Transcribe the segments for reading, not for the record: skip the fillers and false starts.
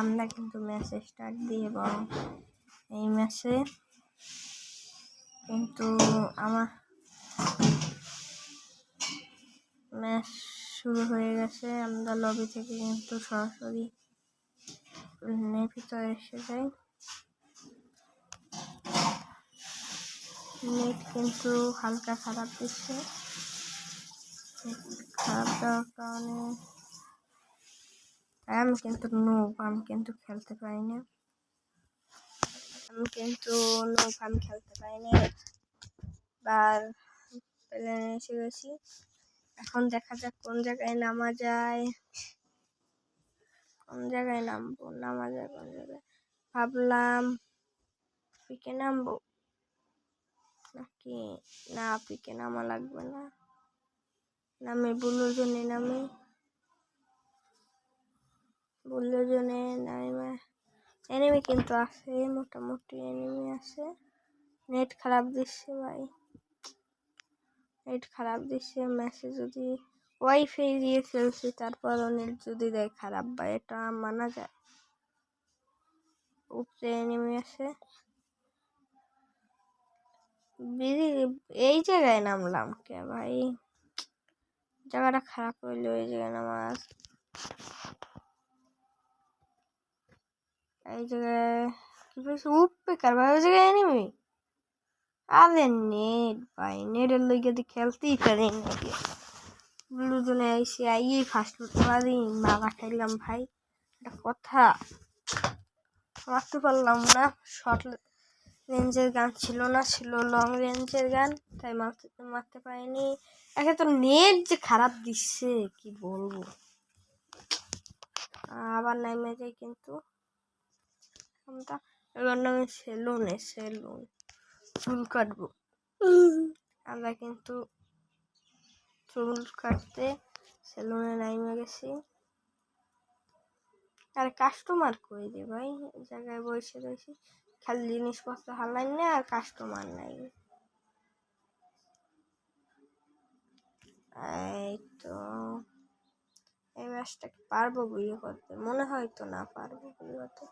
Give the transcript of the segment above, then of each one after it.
আমরা কিন্তু match start দিয়ে এবং এই ম্যাচে কিন্তু আমার ম্যাচ শুরু হয়ে গেছে। আমরা লবি থেকে কিন্তু সরাসরি ভিতরে এসে যাই। নেট কিন্তু হালকা খারাপ দিচ্ছে, খারাপ দেওয়ার কারণে আমি কিন্তু আমি কিন্তু খেলতে পারি না। আমি খেলতে পারি না। বার প্লেনে এসে গেছি। এখন দেখা যাক কোন জায়গায় নামা যায়, কোন জায়গায় নামবো, নামা যায় কোন জায়গায়। ভাবলাম পিকে নামবো নাকি না, পিকে নামা লাগবে না, নামে বুলু জোনে নামে, বুলু জোনে নামে। এনিমি কিন্তু আছে, মোটামুটি এনিমি আছে। নেট খারাপ দিচ্ছে ভাই, নেট খারাপ দিচ্ছে। ম্যাচে যদি ওয়াইফাই দিয়ে খেলছি তারপরও নেট যদি দেয় খারাপ, ভাই এটা মানা যায়? উপরে এনিমি আছে, এই জায়গায় নামলাম কে ভাই? জায়গাটা খারাপ হইলো, এই জায়গায় নামাজ। এই জায়গায় কি বলছে উপেকার ভাই, ওই জায়গায় এনিমি। আরে নেট ভাই, নেটের লইগে দিয়ে খেলতেই পারি নাকি। ব্লুজনে আইসি আইয়েই ফার্স্ট করতে পারি, মারা খাইলাম ভাই। এটা কথা, মারতে পারলাম না। শর্ট রেঞ্জের গান ছিল না, ছিল লং রেঞ্জের গান, তাই মারতে পারিনি। একে তো নেট যে খারাপ দিচ্ছে কি বলবো। আবার নামে যাই কিন্তু এবার নামে সেলুন চুল কাটবো। আমরা কিন্তু চুল কাটতে সেলুনে নামে গেছি। আর কাস্টমার কই রে ভাই, জায়গায় বসে রয়েছি, খালি জিনিসপত্র হালাই না, আর কাস্টমার নাই। এই তো এই ম্যাচটাকে পারবো বিয়ে করতে, মনে হয় তো না পারবো বিয়ে করতে।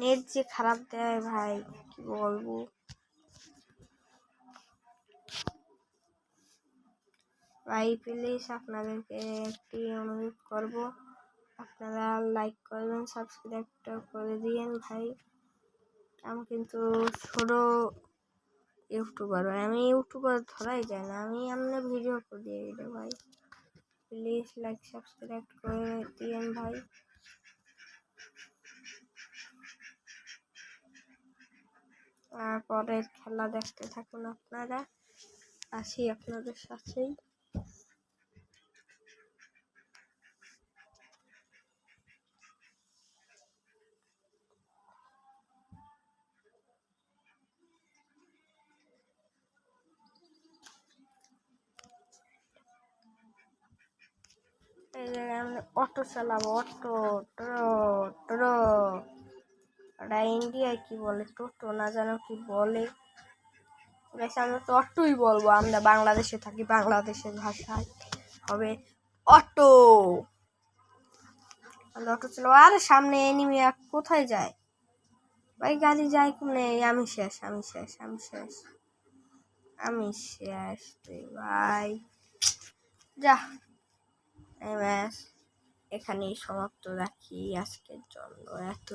নেট যে খারাপ দেয় ভাই, কি বলবো। ভাই প্লিজ আপনাদেরকে একটি অনুরোধ করব, আপনারা লাইক করবেন, সাবস্ক্রাইবটা করে দিয়েন ভাই। আমি কিন্তু ছোট ইউটিউবার ভাই, আমি ইউটিউবার ধরাই যায় না, আমি এমনি ভিডিও করে দিয়ে দিই ভাই। প্লিজ লাইক সাবস্ক্রাইব করে দিয়েন ভাই। আর পরের খেলা দেখতে থাকুন আপনারা, আসি আপনাদের সাথেই। এই জায়গায় আমরা অটো চালাবো, অটো টোটো ওটা ইন্ডিয়ায় কি বলে, টোটো না জানো কি বলে। বেশ আমরা তো অটোই বলবো, আমরা বাংলাদেশে থাকি, বাংলাদেশের ভাষায় হবে অটো। আমরা অটো চালাবো। আরে সামনে এনিমি, কোথায় যায় ভাই? গাড়ি যায় কোনে? আমি শেষ রে ভাই। যা, এই ম্যাচ এখানেই সমাপ্ত রাখি আজকের জন্য। এত